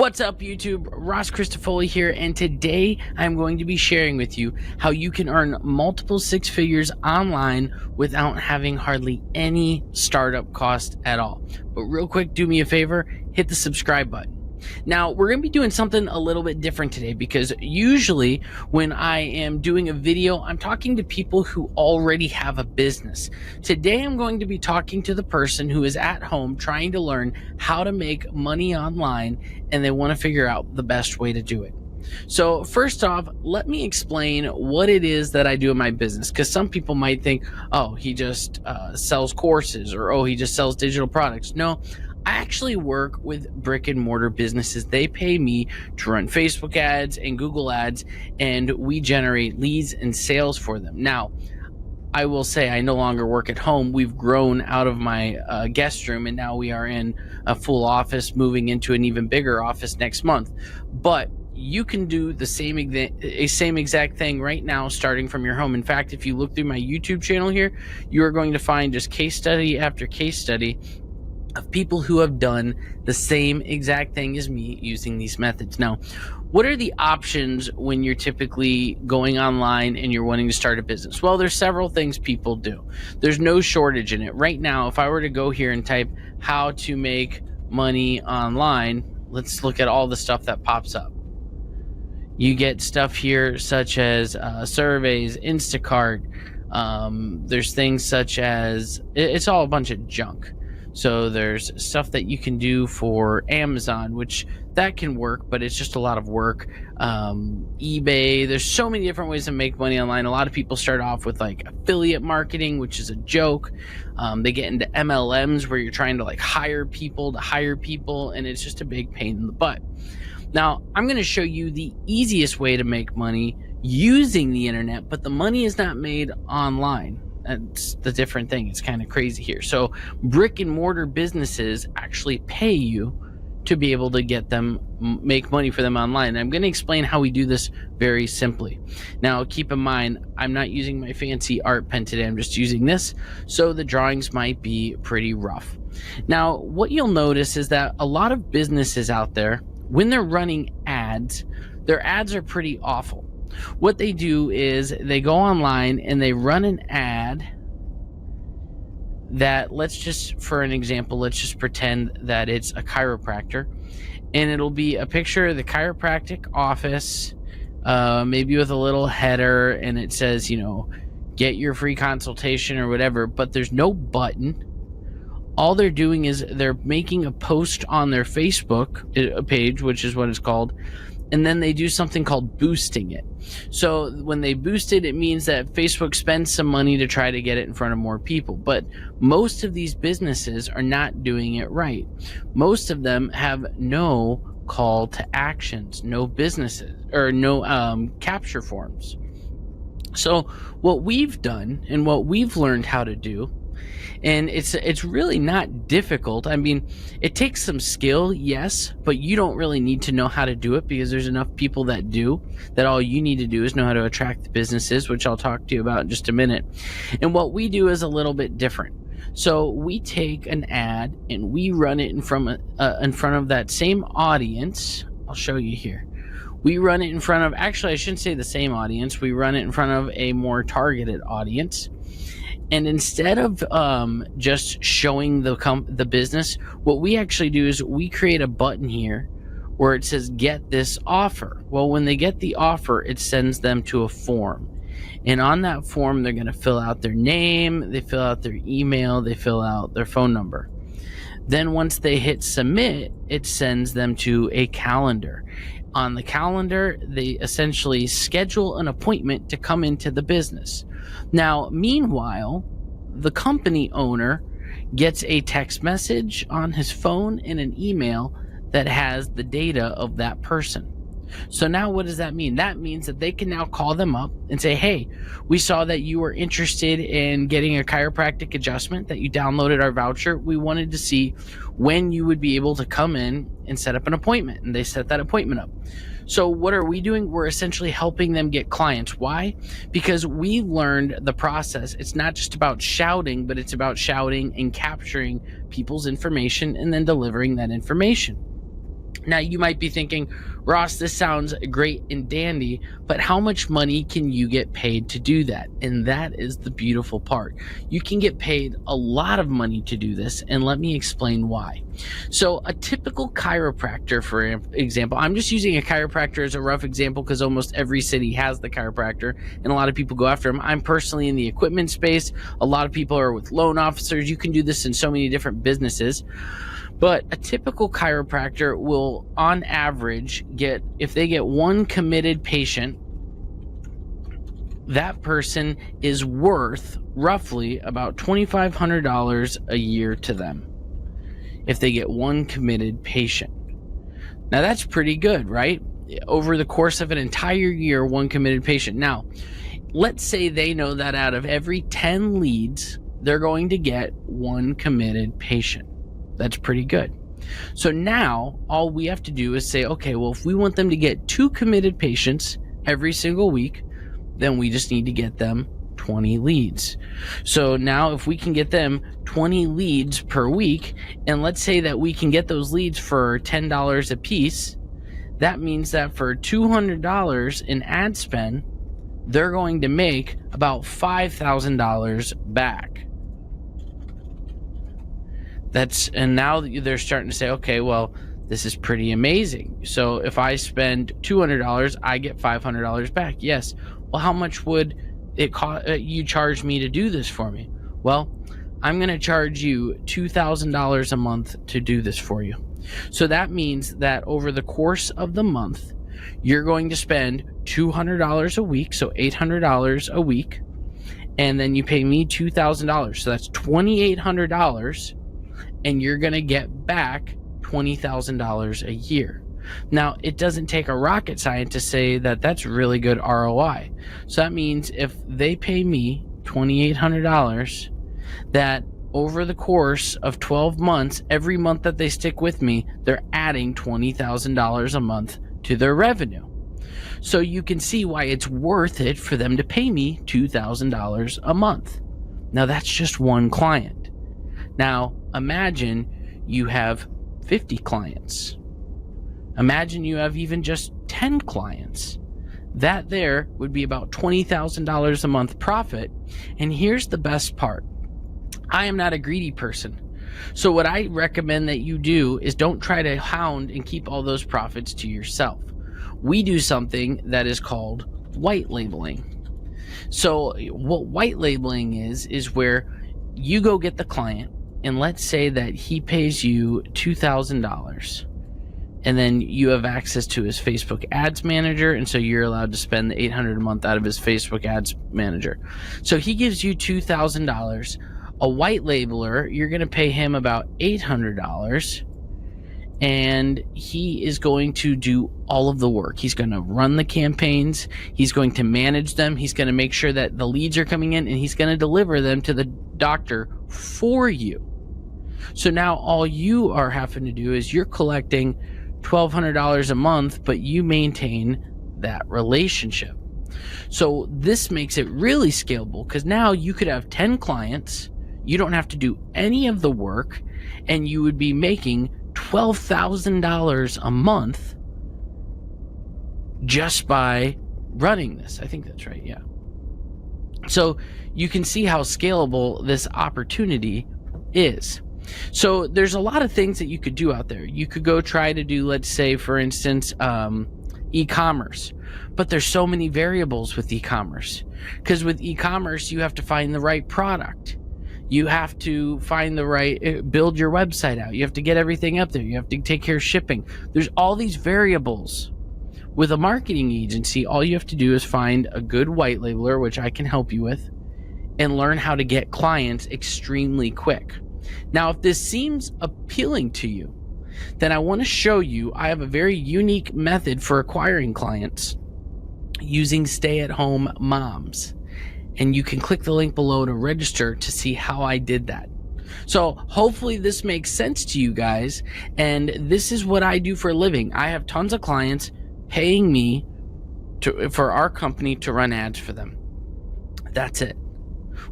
What's up, YouTube? Ross Christofoli here, and today I'm going to be sharing with you how you can earn multiple six figures online without having hardly any startup cost at all. But real quick, do me a favor, hit the subscribe button. Now, we're going to be doing something a little bit different today because usually when I am doing a video, I'm talking to people who already have a business. Today, I'm going to be talking to the person who is at home trying to learn how to make money online, and they want to figure out the best way to do it. So first off, let me explain what it is that I do in my business, because some people might think, oh, he just sells courses, or oh, he just sells digital products. No, I actually work with brick and mortar businesses. They pay me to run Facebook ads and Google ads, and we generate leads and sales for them. Now, I will say I no longer work at home. We've grown out of my guest room, and now we are in a full office, moving into an even bigger office next month. But you can do the same exact thing right now, starting from your home. In fact, if you look through my YouTube channel here, you are going to find just case study after case study of people who have done the same exact thing as me using these methods. Now, what are the options when you're typically going online and you're wanting to start a business? Well, there's several things people do. There's no shortage in it. Right now, if I were to go here and type how to make money online, let's look at all the stuff that pops up. You get stuff here such as surveys, Instacart. There's things such as, it's all a bunch of junk. So there's stuff that you can do for Amazon, which that can work, but it's just a lot of work. eBay, there's so many different ways to make money online. A lot of people start off with like affiliate marketing, which is a joke. They get into MLMs where you're trying to like hire people, and it's just a big pain in the butt. Now, I'm going to show you the easiest way to make money using the internet, but the money is not made online. That's the different thing. It's kind of crazy here. So brick and mortar businesses actually pay you to be able to get them, make money for them online. I'm going to explain how we do this very simply. Now, keep in mind, I'm not using my fancy art pen today. I'm just using this, so the drawings might be pretty rough. Now, what you'll notice is that a lot of businesses out there, when they're running ads, their ads are pretty awful. What they do is they go online and they run an ad that, let's just, for an example, let's just pretend that it's a chiropractor, and it'll be a picture of the chiropractic office, maybe with a little header, and it says, you know, get your free consultation or whatever, but there's no button. All they're doing is they're making a post on their Facebook page, which is what it's called, and then they do something called boosting it. So when they boost it, it means that Facebook spends some money to try to get it in front of more people. But most of these businesses are not doing it right. Most of them have no call to actions, no businesses, or no capture forms. So what we've done and what we've learned how to do, and it's really not difficult. I mean, it takes some skill, yes, but you don't really need to know how to do it because there's enough people that do, that all you need to do is know how to attract the businesses, which I'll talk to you about in just a minute. And what we do is a little bit different. So we take an ad and we run it in front of that same audience. I'll show you here. We run it in front of, actually, I shouldn't say the same audience. We run it in front of a more targeted audience. And instead of just showing the business, what we actually do is we create a button here where it says, get this offer. Well, when they get the offer, it sends them to a form. And on that form, they're going to fill out their name, they fill out their email, they fill out their phone number. Then once they hit submit, it sends them to a calendar. On the calendar, they essentially schedule an appointment to come into the business. Now, meanwhile, the company owner gets a text message on his phone and an email that has the data of that person. So now what does that mean? That means that they can now call them up and say, hey, we saw that you were interested in getting a chiropractic adjustment, that you downloaded our voucher. We wanted to see when you would be able to come in and set up an appointment. And they set that appointment up. So what are we doing? We're essentially helping them get clients. Why? Because we learned the process. It's not just about shouting, but it's about shouting and capturing people's information and then delivering that information. Now, you might be thinking, Ross, this sounds great and dandy, but how much money can you get paid to do that? And that is the beautiful part. You can get paid a lot of money to do this, and let me explain why. So a typical chiropractor, for example, I'm just using a chiropractor as a rough example because almost every city has the chiropractor, and a lot of people go after them. I'm personally in the equipment space. A lot of people are with loan officers. You can do this in so many different businesses. But a typical chiropractor will, on average, if they get one committed patient, that person is worth roughly about $2,500 a year to them if they get one committed patient. Now, that's pretty good, right? Over the course of an entire year, one committed patient. Now, let's say they know that out of every 10 leads, they're going to get one committed patient. That's pretty good. So now all we have to do is say, okay, well, if we want them to get 2 committed patients every single week, then we just need to get them 20 leads. So now if we can get them 20 leads per week, and let's say that we can get those leads for $10 a piece, that means that for $200 in ad spend, they're going to make about $5,000 back. And now they're starting to say, okay, well, this is pretty amazing. So if I spend $200, I get $500 back. Yes. Well, how much would it cost you charge me to do this for me? Well, I'm going to charge you $2,000 a month to do this for you. So that means that over the course of the month, you're going to spend $200 a week, so $800 a week, and then you pay me $2,000. So that's $2,800. And you're going to get back $20,000 a year. Now, it doesn't take a rocket scientist to say that that's really good ROI. So that means if they pay me $2,800, that over the course of 12 months, every month that they stick with me, they're adding $20,000 a month to their revenue. So you can see why it's worth it for them to pay me $2,000 a month. Now, that's just one client. Now, imagine you have 50 clients. Imagine you have even just 10 clients. That there would be about $20,000 a month profit. And here's the best part. I am not a greedy person. So what I recommend that you do is don't try to hound and keep all those profits to yourself. We do something that is called white labeling. So what white labeling is where you go get the client, and let's say that he pays you $2,000, and then you have access to his Facebook ads manager, and so you're allowed to spend the $800 a month out of his Facebook ads manager. So he gives you $2,000. A white labeler, you're going to pay him about $800, and he is going to do all of the work. He's going to run the campaigns. He's going to manage them. He's going to make sure that the leads are coming in, and he's going to deliver them to the doctor for you. So now all you are having to do is you're collecting $1,200 a month, but you maintain that relationship. So this makes it really scalable because now you could have 10 clients. You don't have to do any of the work, and you would be making $12,000 a month just by running this. I think that's right. Yeah. So you can see how scalable this opportunity is. So there's a lot of things that you could do out there. You could go try to do, let's say, for instance, e-commerce. But there's so many variables with e-commerce. Because with e-commerce, you have to find the right product. You have to find the right, build your website out. You have to get everything up there. You have to take care of shipping. There's all these variables. With a marketing agency, all you have to do is find a good white labeler, which I can help you with, and learn how to get clients extremely quick. Now, if this seems appealing to you, then I want to show you I have a very unique method for acquiring clients using stay-at-home moms. And you can click the link below to register to see how I did that. So hopefully this makes sense to you guys. And this is what I do for a living. I have tons of clients paying me for our company to run ads for them. That's it.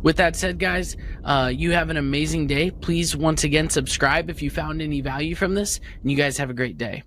With that said, guys, you have an amazing day. Please, once again, subscribe if you found any value from this. And you guys have a great day.